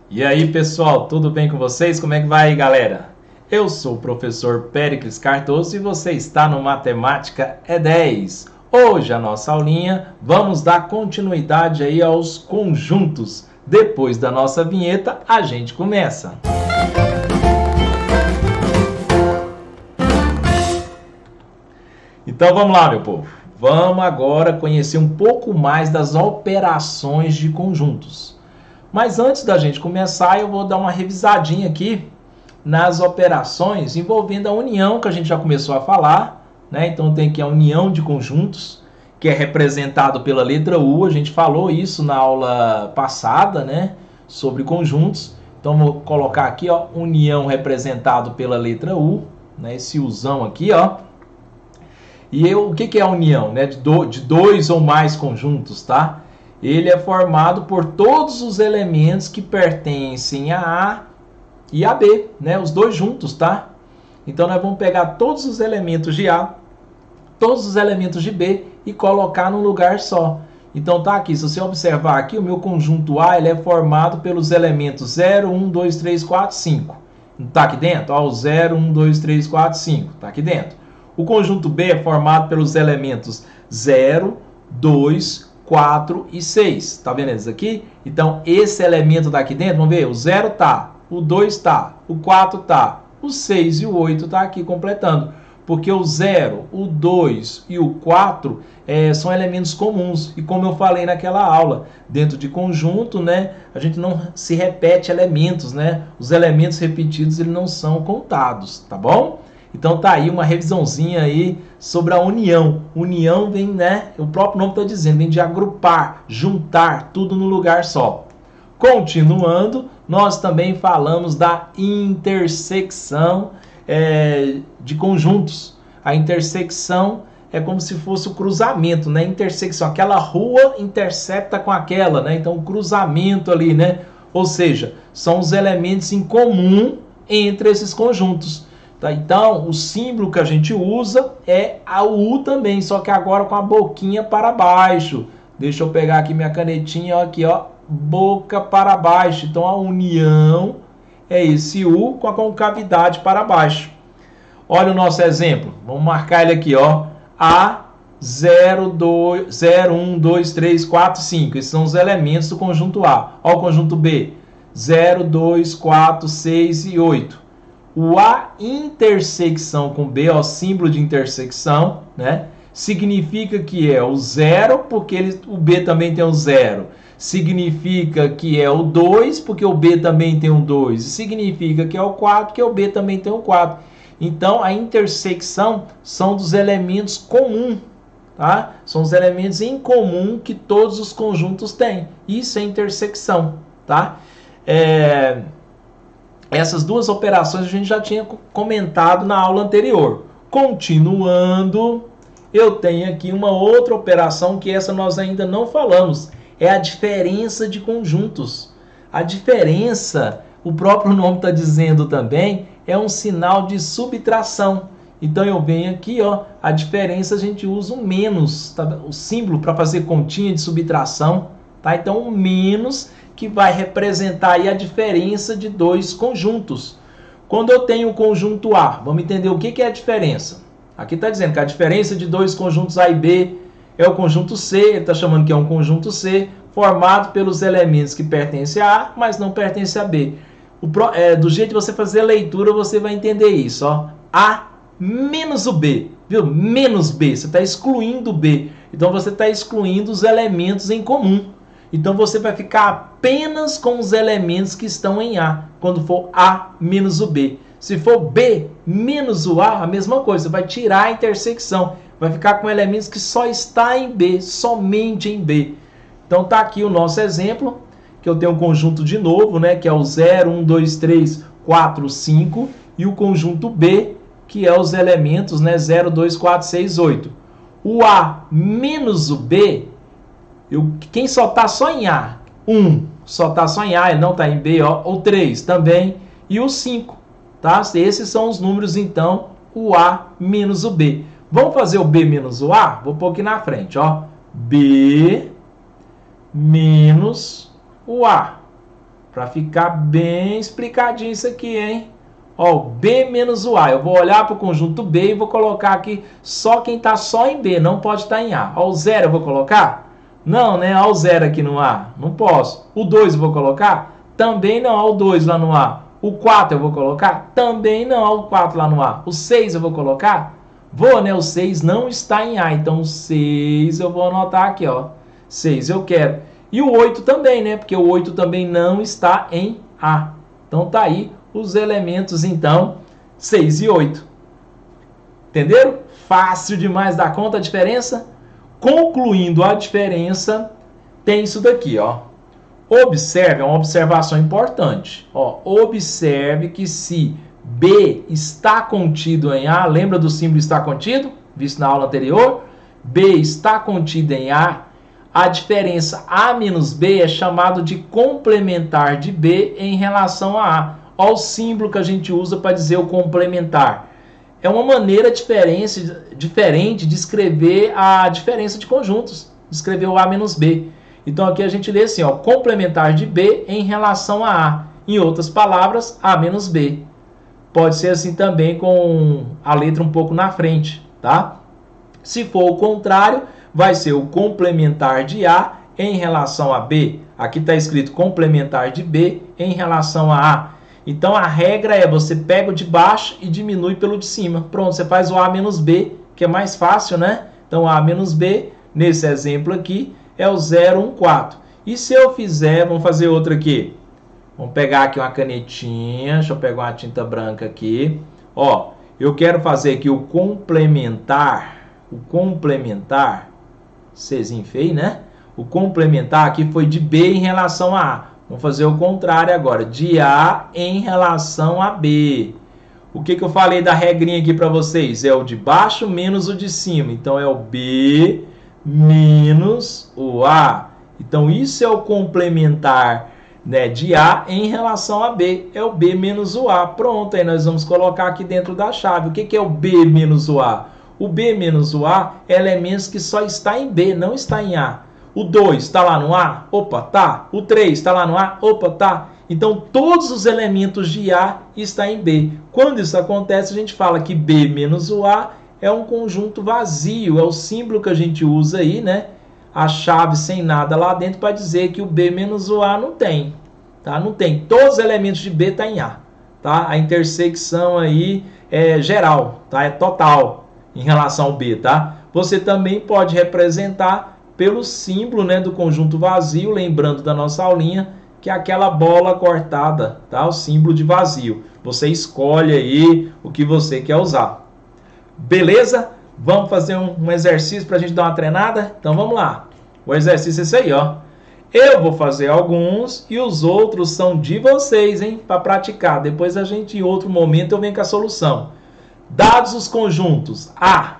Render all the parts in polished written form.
E aí, pessoal, tudo bem com vocês? Como é que vai aí, galera? Eu sou o professor Péricles Cardoso e você está no Matemática é 10. Hoje a nossa aulinha, vamos dar continuidade aí aos conjuntos. Depois da nossa vinheta, a gente começa. Então vamos lá, meu povo. Vamos agora conhecer um pouco mais das operações de conjuntos. Mas antes da gente começar, eu vou dar uma revisadinha aqui nas operações envolvendo a união, que a gente já começou a falar, né? Então tem aqui a união de conjuntos, que é representado pela letra U. A gente falou isso na aula passada, né? Sobre conjuntos. Então vou colocar aqui, ó, união representado pela letra U, né? Esse Uzão aqui, ó. E o que é a união, né? De dois ou mais conjuntos, tá? Ele é formado por todos os elementos que pertencem a A e a B, né? Os dois juntos, tá? Então nós vamos pegar todos os elementos de A, todos os elementos de B e colocar num lugar só. Então tá aqui, se você observar aqui, o meu conjunto A ele é formado pelos elementos 0, 1, 2, 3, 4, 5. Tá aqui dentro? Ó, o 0, 1, 2, 3, 4, 5. Tá aqui dentro. O conjunto B é formado pelos elementos 0, 2, 4 e 6. Tá vendo isso aqui? Então, esse elemento daqui dentro, vamos ver, o 0 tá, o 2 tá, o 4 tá, o 6 e o 8 tá aqui completando. Porque o 0, o 2 e o 4 são elementos comuns. E como eu falei naquela aula, dentro de conjunto, né, a gente não se repete elementos, né? Os elementos repetidos eles não são contados, tá bom? Então tá aí uma revisãozinha aí sobre a união. União vem, né? O próprio nome está dizendo, vem de agrupar, juntar tudo no lugar só. Continuando, nós também falamos da intersecção de conjuntos. A intersecção é como se fosse o cruzamento, né? Intersecção, aquela rua intercepta com aquela, né? Então o cruzamento ali, né? Ou seja, são os elementos em comum entre esses conjuntos. Tá? Então, o símbolo que a gente usa é a U também, só que agora com a boquinha para baixo. Deixa eu pegar aqui minha canetinha, ó, aqui, ó, boca para baixo. Então, a união é esse U com a concavidade para baixo. Olha o nosso exemplo. Vamos marcar ele aqui, ó. A 0, 1, 2, 3, 4, 5. Esses são os elementos do conjunto A. Olha o conjunto B. 0, 2, 4, 6 e 8. O A intersecção com B, ó, símbolo de intersecção, né? Significa que é o 0, porque o B também tem o 0. Significa que é o 2, porque o B também tem o 2. Significa que é o 4, porque o B também tem o 4. Então, a intersecção são dos elementos comuns, tá? São os elementos em comum que todos os conjuntos têm. Isso é intersecção, tá? Essas duas operações a gente já tinha comentado na aula anterior. Continuando, eu tenho aqui uma outra operação que essa nós ainda não falamos. É a diferença de conjuntos. A diferença, o próprio nome está dizendo também, é um sinal de subtração. Então eu venho aqui, ó, a diferença a gente usa o menos, tá? O símbolo para fazer continha de subtração. Tá? Então o menos que vai representar aí a diferença de dois conjuntos. Quando eu tenho o conjunto A, vamos entender o que é a diferença. Aqui está dizendo que a diferença de dois conjuntos A e B é o conjunto C, ele está chamando que é um conjunto C, formado pelos elementos que pertencem a A, mas não pertencem a B. Do jeito de você fazer a leitura, você vai entender isso. Ó. A menos o B, viu? Menos B, você está excluindo o B. Então você está excluindo os elementos em comum. Então você vai ficar apenas com os elementos que estão em A, quando for A menos o B. Se for B menos o A, a mesma coisa, você vai tirar a intersecção, vai ficar com elementos que só está em B, somente em B. Então tá aqui o nosso exemplo, que eu tenho um conjunto de novo, né, que é o 0, 1, 2, 3, 4, 5, e o conjunto B, que é os elementos, né, 0, 2, 4, 6, 8. O A menos o B, quem só está só em A, 1 só está só em A, ele não está em B, ó, ou 3 também, e o 5, tá? Esses são os números, então, o A menos o B. Vamos fazer o B menos o A? Vou pôr aqui na frente, ó. B menos o A. para ficar bem explicadinho isso aqui, hein? Ó, o B menos o A. Eu vou olhar para o conjunto B e vou colocar aqui só quem está só em B, não pode estar em A. Ó, o 0 eu vou colocar? Não, né? Ó, o 0 aqui no A. Não posso. O 2 eu vou colocar? Também não. Ó, o 2 lá no A. O 4 eu vou colocar? Também não. Ó, o 4 lá no A. O 6 eu vou colocar? Vou, né? O 6 não está em A. Então, o 6 eu vou anotar aqui, ó. 6 eu quero. E o 8 também, né? Porque o 8 também não está em A. Então, tá aí os elementos, então, 6 e 8. Entenderam? Fácil demais dar conta a diferença? Concluindo a diferença, tem isso daqui, ó. Observe, é uma observação importante. Ó, observe que se B está contido em A, lembra do símbolo está contido? Visto na aula anterior? B está contido em A, a diferença A menos B é chamado de complementar de B em relação a A. Olha o símbolo que a gente usa para dizer o complementar. É uma maneira diferente de escrever a diferença de conjuntos, de escrever o A menos B. Então aqui a gente lê assim, ó, complementar de B em relação a A. Em outras palavras, A menos B. Pode ser assim também com a letra um pouco na frente, tá? Se for o contrário, vai ser o complementar de A em relação a B. Aqui está escrito complementar de B em relação a A. Então, a regra é você pega o de baixo e diminui pelo de cima. Pronto, você faz o A menos B, que é mais fácil, né? Então, A menos B, nesse exemplo aqui, é o 0,14. E se eu fizer, vamos fazer outra aqui. Vamos pegar aqui uma canetinha, deixa eu pegar uma tinta branca aqui. Ó, eu quero fazer aqui o complementar, Czinho feio, né? O complementar aqui foi de B em relação a A. Vamos fazer o contrário agora, de A em relação a B. O que eu falei da regrinha aqui para vocês? É o de baixo menos o de cima. Então, é o B menos o A. Então, isso é o complementar, né, de A em relação a B. É o B menos o A. Pronto, aí nós vamos colocar aqui dentro da chave. O que é o B menos o A? O B menos o A é elementos que só está em B, não está em A. O 2 está lá no A? Opa, tá. O 3 está lá no A? Opa, tá. Então, todos os elementos de A estão em B. Quando isso acontece, a gente fala que B menos o A é um conjunto vazio. É o símbolo que a gente usa aí, né? A chave sem nada lá dentro para dizer que o B menos o A não tem. Tá? Não tem. Todos os elementos de B estão em A. Tá? A intersecção aí é geral, tá? É total em relação ao B. Tá? Você também pode representar pelo símbolo, né, do conjunto vazio, lembrando da nossa aulinha, que é aquela bola cortada, tá? O símbolo de vazio. Você escolhe aí o que você quer usar. Beleza? Vamos fazer um exercício para a gente dar uma treinada? Então vamos lá. O exercício é esse aí, ó. Eu vou fazer alguns e os outros são de vocês, hein? Para praticar. Depois a gente, em outro momento, eu venho com a solução. Dados os conjuntos A,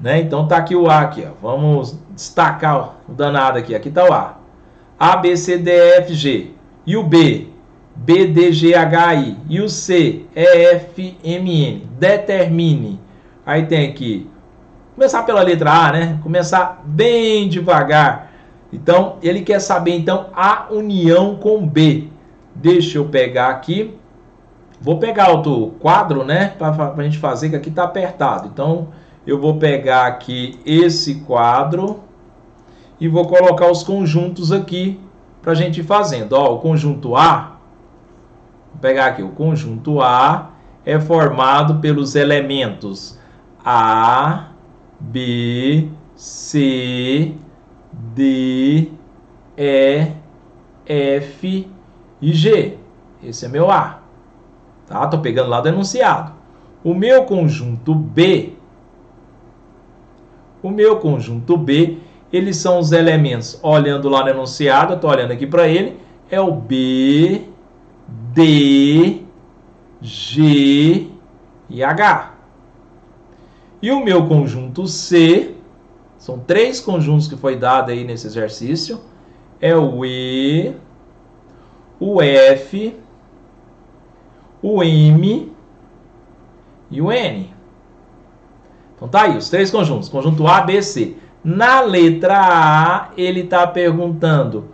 né? Então tá aqui o A aqui, ó. Vamos destacar o danado aqui. Aqui tá o A. A, B, C, D, E, F, G. E o B? B, D, G, H, I. E o C? E, F, M, N. Determine. Aí tem aqui. Começar pela letra A, né? Começar bem devagar. Então, ele quer saber, então, a união com B. Deixa eu pegar aqui. Vou pegar outro quadro, né? Para a gente fazer, que aqui tá apertado. Então, eu vou pegar aqui esse quadro e vou colocar os conjuntos aqui para a gente ir fazendo. Ó, o conjunto A, vou pegar aqui, o conjunto A é formado pelos elementos A, B, C, D, E, F e G. Esse é meu A. Tá? Tô pegando lá do enunciado. O meu conjunto B, eles são os elementos, olhando lá no enunciado, eu estou olhando aqui para ele, é o B, D, G e H. E o meu conjunto C, são 3 conjuntos que foi dado aí nesse exercício, é o E, o F, o M e o N. Então tá aí, os 3 conjuntos, conjunto A, B, C. Na letra A, ele está perguntando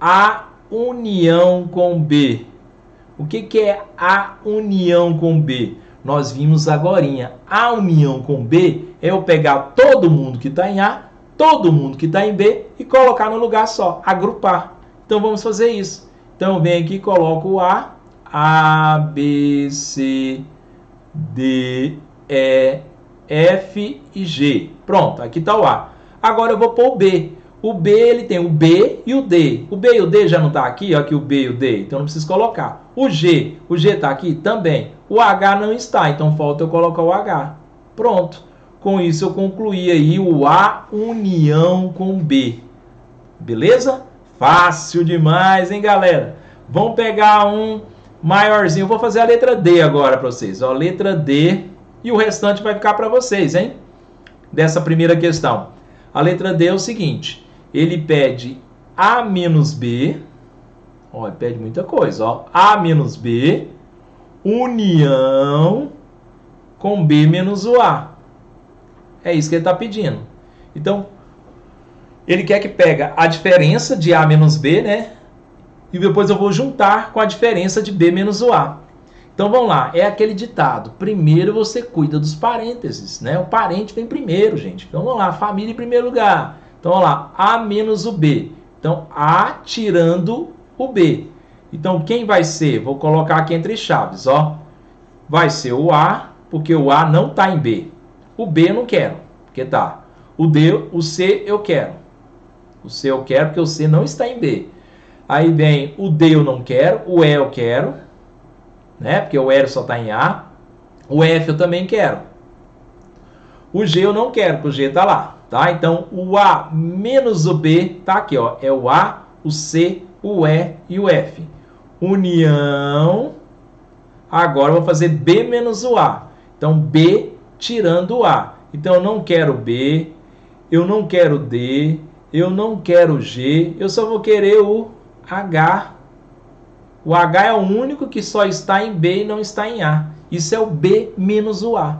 a união com B. O que é A união com B? Nós vimos agorinha. A união com B é eu pegar todo mundo que está em A, todo mundo que está em B e colocar no lugar só, agrupar. Então vamos fazer isso. Então eu venho aqui e coloco o A, B, C, D, E, F e G. Pronto, aqui está o A. Agora eu vou pôr o B. O B, ele tem o B e o D. O B e o D já não está aqui, ó, aqui o B e o D, então não preciso colocar. O G está aqui também. O H não está, então falta eu colocar o H. Pronto. Com isso eu concluí aí o A união com B. Beleza? Fácil demais, hein, galera? Vamos pegar um maiorzinho. Eu vou fazer a letra D agora para vocês. Ó, letra D e o restante vai ficar para vocês, hein? Dessa primeira questão. A letra D é o seguinte. Ele pede A menos B. Ó, ele pede muita coisa, ó. A menos B união com B menos o A. É isso que ele está pedindo. Então, ele quer que pega a diferença de A menos B, né? E depois eu vou juntar com a diferença de B menos o A. Então, vamos lá. É aquele ditado. Primeiro você cuida dos parênteses, né? O parente vem primeiro, gente. Então, vamos lá. Família em primeiro lugar. Então, vamos lá. A menos o B. Então, A tirando o B. Então, quem vai ser? Vou colocar aqui entre chaves, ó. Vai ser o A, porque o A não está em B. O B eu não quero, porque tá. O D, o C eu quero. O C eu quero, porque o C não está em B. Aí vem o D eu não quero, o E eu quero, né? Porque o E só está em A. O F eu também quero. O G eu não quero, porque o G está lá, tá? Então, o A menos o B tá aqui, ó. É o A, o C, o E e o F. União. Agora eu vou fazer B menos o A. Então, B tirando o A. Então, eu não quero B, eu não quero D, eu não quero G, eu só vou querer o H. O H é o único que só está em B e não está em A. Isso é o B menos o A.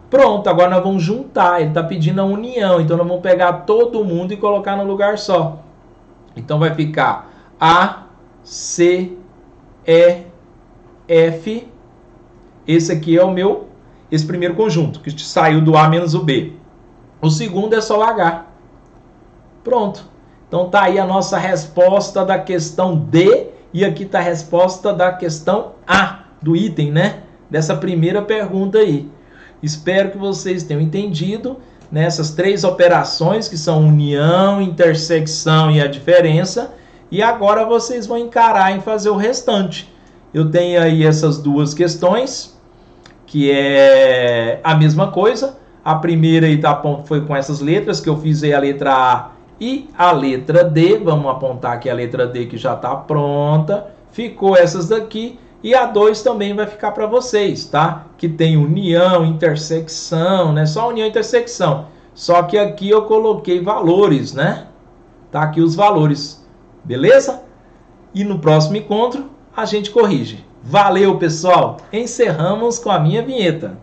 Pronto, agora nós vamos juntar. Ele está pedindo a união, então nós vamos pegar todo mundo e colocar no lugar só. Então vai ficar A, C, E, F. Esse aqui é o meu, esse primeiro conjunto, que saiu do A menos o B. O segundo é só o H. Pronto. Então tá aí a nossa resposta da questão D. E aqui está a resposta da questão A, do item, né? Dessa primeira pergunta aí. Espero que vocês tenham entendido nessas três operações, que são união, intersecção e a diferença. E agora vocês vão encarar em fazer o restante. Eu tenho aí essas duas questões, que é a mesma coisa. A primeira aí foi com essas letras, que eu fiz aí a letra A e a letra D. Vamos apontar aqui a letra D, que já está pronta. Ficou essas daqui. E a 2 também vai ficar para vocês, tá? Que tem união, intersecção, né? Só união e intersecção. Só que aqui eu coloquei valores, né? Tá aqui os valores. Beleza? E no próximo encontro a gente corrige. Valeu, pessoal! Encerramos com a minha vinheta.